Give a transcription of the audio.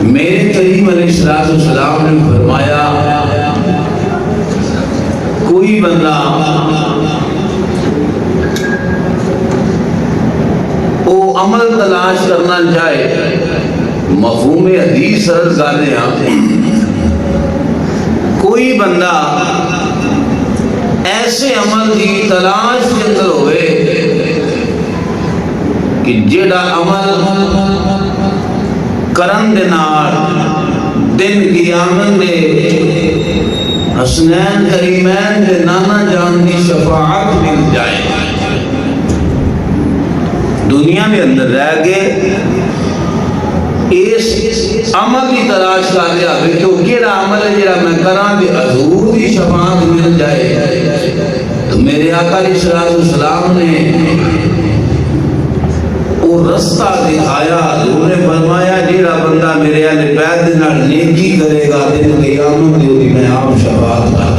میرے کریم علیہ السلام نے فرمایا کوئی بندہ وہ عمل تلاش کرنا چاہے، مفہوم حدیث عرض کر رہے ہیں، کوئی بندہ ایسے عمل کی تلاش کے اندر ہوئے کہ جڑا عمل کرن دے نال دن قیامت دے حسنین کریمین دے نانا جان دی شفاعت مل جائے، دنیا میں اندر رہ کے اس عمل کی تلاش کر رہا ہے کہ وہ کیڑا عمل ہے جڑا میں کراں تے حضور کی شفاعت مل جائے۔ تو میرے آقا علیہ السلام نے وہ رستہ دکھایا، حضور نے فرمایا جڑا بندہ میرے اہل بیت دے نال نیکی کرے گا دن قیامت دی میں آپ شفاعت کر